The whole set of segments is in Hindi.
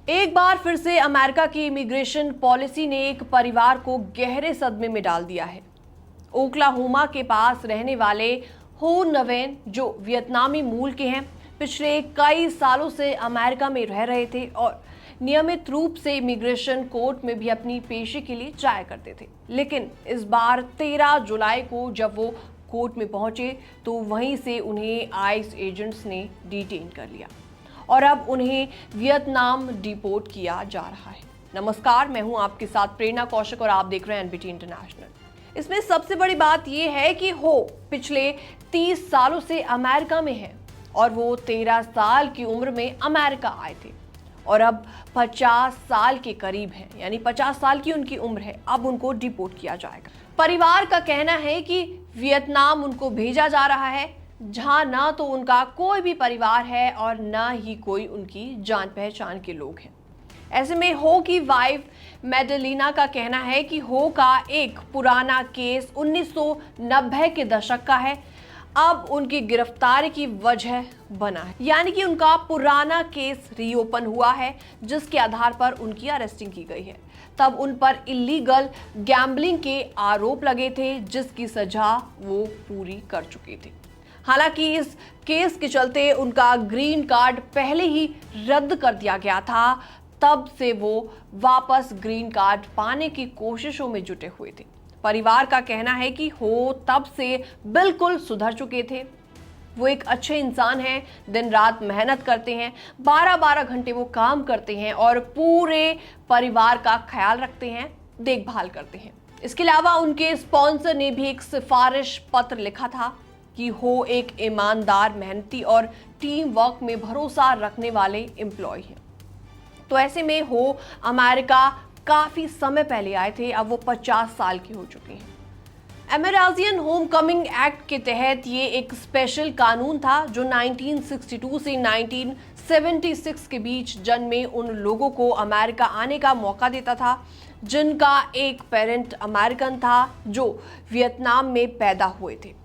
एक बार फिर से अमेरिका की इमिग्रेशन पॉलिसी ने एक परिवार को गहरे सदमे में डाल दिया है। ओक्लाहोमा के पास रहने वाले हो नवेन, जो वियतनामी मूल के हैं, पिछले कई सालों से अमेरिका में रह रहे थे और नियमित रूप से इमिग्रेशन कोर्ट में भी अपनी पेशी के लिए जाया करते थे। लेकिन इस बार 13 जुलाई को जब वो कोर्ट में पहुंचे तो वहीं से उन्हें आइस एजेंट्स ने डिटेन कर लिया और अब उन्हें वियतनाम डिपोर्ट किया जा रहा है। नमस्कार, मैं हूं आपके साथ प्रेरणा कौशिक और आप देख रहे हैं एनबीटी इंटरनेशनल। इसमें सबसे बड़ी बात यह है कि हो पिछले 30 सालों से अमेरिका में है और वो 13 साल की उम्र में अमेरिका आए थे और अब 50 साल के करीब हैं, यानी 50 साल की उनकी उम्र है। अब उनको डिपोर्ट किया जाएगा। परिवार का कहना है कि वियतनाम उनको भेजा जा रहा है, जहां ना तो उनका कोई भी परिवार है और ना ही कोई उनकी जान पहचान के लोग हैं। ऐसे में हो की वाइफ मेडेलिना का कहना है कि हो का एक पुराना केस 1990 के दशक का है, अब उनकी गिरफ्तारी की वजह बना है, यानी कि उनका पुराना केस रीओपन हुआ है जिसके आधार पर उनकी अरेस्टिंग की गई है। तब उन पर इलीगल गैम्बलिंग के आरोप लगे थे जिसकी सजा वो पूरी कर चुके थे। हालांकि इस केस के चलते उनका ग्रीन कार्ड पहले ही रद्द कर दिया गया था, तब से वो वापस ग्रीन कार्ड पाने की कोशिशों में जुटे हुए थे। परिवार का कहना है कि हो तब से बिल्कुल सुधर चुके थे। वो एक अच्छे इंसान हैं, दिन रात मेहनत करते हैं, 12-12 घंटे वो काम करते हैं और पूरे परिवार का ख्याल रखते हैं, देखभाल करते हैं। इसके अलावा उनके स्पॉन्सर ने भी एक सिफारिश पत्र लिखा था कि हो एक ईमानदार, मेहनती और टीम वर्क में भरोसा रखने वाले एम्प्लॉय हैं। तो ऐसे में हो अमेरिका काफी समय पहले आए थे, अब वो 50 साल के हो चुके हैं। अमेरिजियन होम कमिंग एक्ट के तहत ये एक स्पेशल कानून था जो 1962 से 1976 के बीच जन्मे उन लोगों को अमेरिका आने का मौका देता था जिनका एक पेरेंट अमेरिकन था जो वियतनाम में पैदा हुए थे।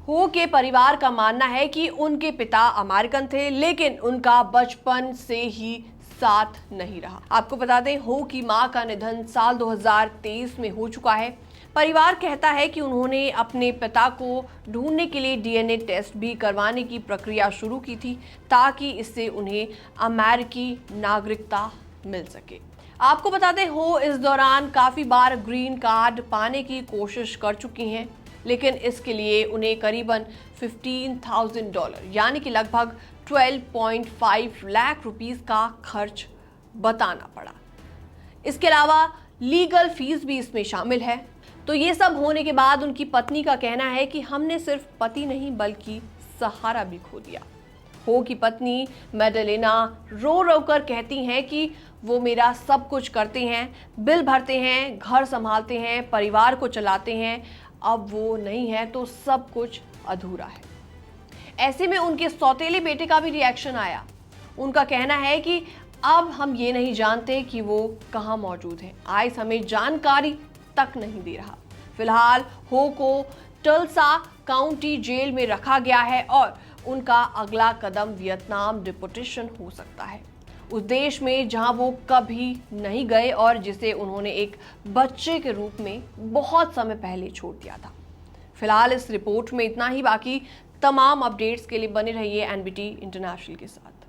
हो के परिवार का मानना है कि उनके पिता अमेरिकन थे लेकिन उनका बचपन से ही साथ नहीं रहा। आपको बता दें, हो की मां का निधन साल 2023 में हो चुका है। परिवार कहता है कि उन्होंने अपने पिता को ढूंढने के लिए डीएनए टेस्ट भी करवाने की प्रक्रिया शुरू की थी ताकि इससे उन्हें अमेरिकी नागरिकता मिल सके। आपको बता दें, हो इस दौरान काफी बार ग्रीन कार्ड पाने की कोशिश कर चुकी हैं, लेकिन इसके लिए उन्हें करीबन $15,000 यानी कि लगभग 12.5 लाख रुपीस का खर्च बताना पड़ा। इसके अलावा लीगल फीस भी इसमें शामिल है। तो ये सब होने के बाद उनकी पत्नी का कहना है कि हमने सिर्फ पति नहीं बल्कि सहारा भी खो दिया। हो की पत्नी मेडेलिना रो रो कर कहती हैं कि वो मेरा सब कुछ करते हैं, बिल भरते हैं, घर संभालते हैं, परिवार को चलाते हैं, अब वो नहीं है तो सब कुछ अधूरा है। ऐसे में उनके सौतेले बेटे का भी रिएक्शन आया। उनका कहना है कि अब हम ये नहीं जानते कि वो कहाँ मौजूद है, आइस हमें जानकारी तक नहीं दे रहा। फिलहाल हो को टल्सा काउंटी जेल में रखा गया है और उनका अगला कदम वियतनाम डिपोर्टेशन हो सकता है, उस देश में जहां वो कभी नहीं गए और जिसे उन्होंने एक बच्चे के रूप में बहुत समय पहले छोड़ दिया था। फिलहाल इस रिपोर्ट में इतना ही। बाकी तमाम अपडेट्स के लिए बने रहिए एनबीटी इंटरनेशनल के साथ।